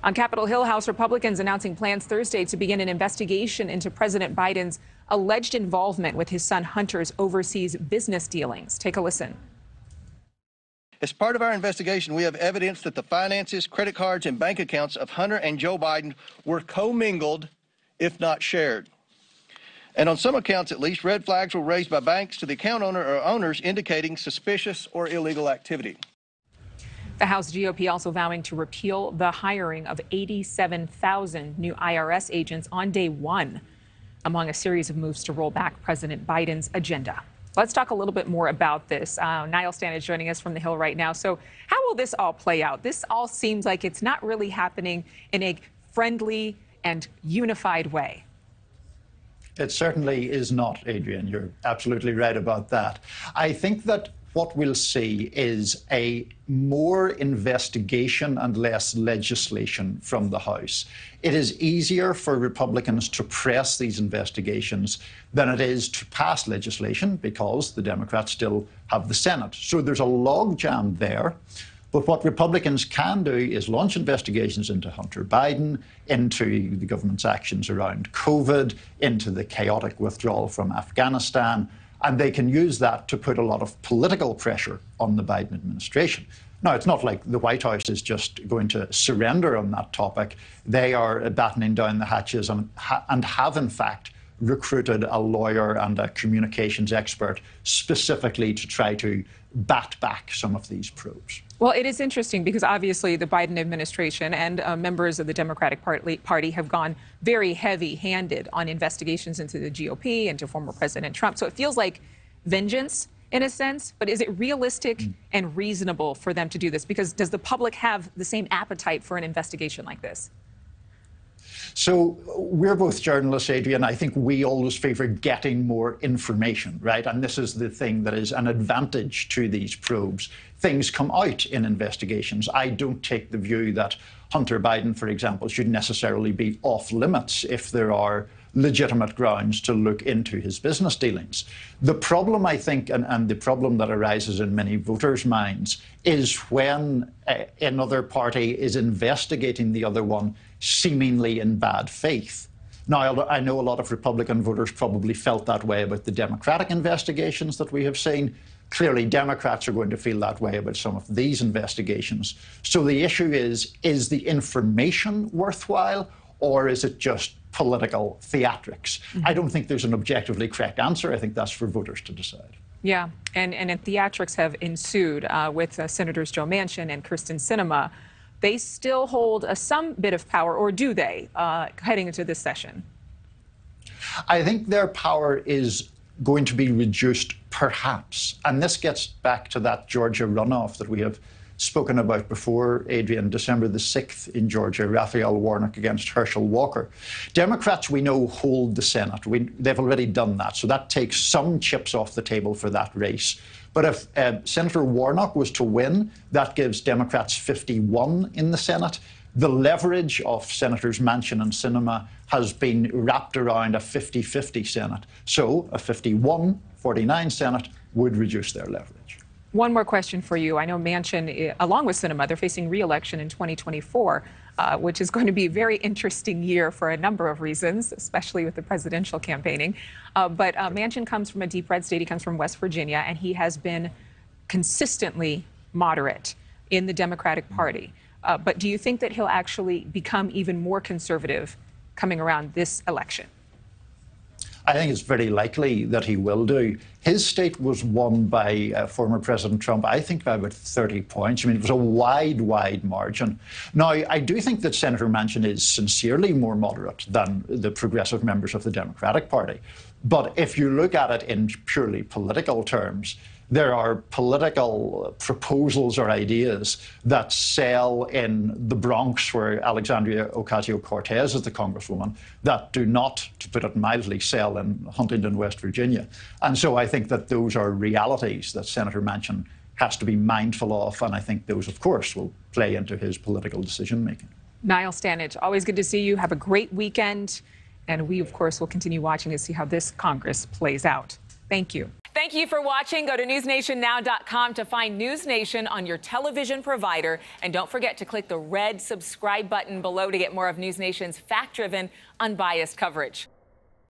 On Capitol Hill, House Republicans announcing plans Thursday to begin an investigation into President Biden's alleged involvement with his son Hunter's overseas business dealings. Take a listen. As part of our investigation, we have evidence that the finances, credit cards, and bank accounts of Hunter and Joe Biden were commingled, if not shared. And on some accounts, at least, red flags were raised by banks to the account owner or owners indicating suspicious or illegal activity. The House GOP also vowing to repeal the hiring of 87,000 new IRS agents on day one, among a series of moves to roll back President Biden's agenda. Let's talk a little bit more about this. Niall Stanage joining us from the Hill right now. So how will this all play out? This all seems like it's not really happening in a friendly and unified way. It certainly is not, Adrienne. You're absolutely right about that. I think that what we'll see is a more investigation and less legislation from the House. It is easier for Republicans to press these investigations than it is to pass legislation because the Democrats still have the Senate. So there's a logjam there. But what Republicans can do is launch investigations into Hunter Biden, into the government's actions around COVID, into the chaotic withdrawal from Afghanistan, and they can use that to put a lot of political pressure on the Biden administration. Now, it's not like the White House is just going to surrender on that topic. They are battening down the hatches and have, in fact, recruited a lawyer and a communications expert specifically to try to bat back some of these probes. Well, it is interesting because obviously the Biden administration and members of the Democratic Party have gone very heavy-handed on investigations into the GOP, into former President Trump. So it feels like vengeance in a sense, but is it realistic and reasonable for them to do this? Because does the public have the same appetite for an investigation like this? So we're both journalists, Adrienne. I think we always favor getting more information, right? And this is the thing that is an advantage to these probes. Things come out in investigations. I don't take the view that Hunter Biden, for example, should necessarily be off limits if there are legitimate grounds to look into his business dealings. The problem, I think, and the problem that arises in many voters' minds is when another party is investigating the other one seemingly in bad faith. Now, I know a lot of Republican voters probably felt that way about the Democratic investigations that we have seen. Clearly, Democrats are going to feel that way about some of these investigations. So the issue is the information worthwhile, or is it just political theatrics? I don't think there's an objectively correct answer. I think that's for voters to decide. Yeah, and theatrics have ensued with Senators Joe Manchin and Kyrsten Sinema. They still hold some bit of power, or do they, heading into this session? I think their power is going to be reduced, perhaps. And this gets back to that Georgia runoff that we have spoken about before, Adrienne, December the 6th in Georgia, Raphael Warnock against Herschel Walker. Democrats, we know, hold the Senate. They've already done that. So that takes some chips off the table for that race. But if Senator Warnock was to win, that gives Democrats 51 in the Senate. The leverage of Senators Manchin and Sinema has been wrapped around a 50-50 Senate. So a 51-49 Senate would reduce their leverage. One more question for you. I know Manchin, along with Sinema, they're facing re-election in 2024, which is going to be a very interesting year for a number of reasons, especially with the presidential campaigning. But Manchin comes from a deep red state. He comes from West Virginia, and he has been consistently moderate in the Democratic Party. But do you think that he'll actually become even more conservative coming around this election? I think it's very likely that he will do. His state was won by former President Trump, I think, by about 30 points. I mean, it was a wide margin. Now, I do think that Senator Manchin is sincerely more moderate than the progressive members of the Democratic Party. But if you look at it in purely political terms, there are political proposals or ideas that sell in the Bronx, where Alexandria Ocasio-Cortez is the congresswoman, that do not, to put it mildly, sell in Huntington, West Virginia. And so I think that those are realities that Senator Manchin has to be mindful of, and I think those, of course, will play into his political decision-making. Niall Stanage, always good to see you. Have a great weekend. And we, of course, will continue watching to see how this Congress plays out. Thank you. Thank you for watching. Go to newsnationnow.com to find News Nation on your television provider. And don't forget to click the red subscribe button below to get more of News Nation's fact-driven, unbiased coverage.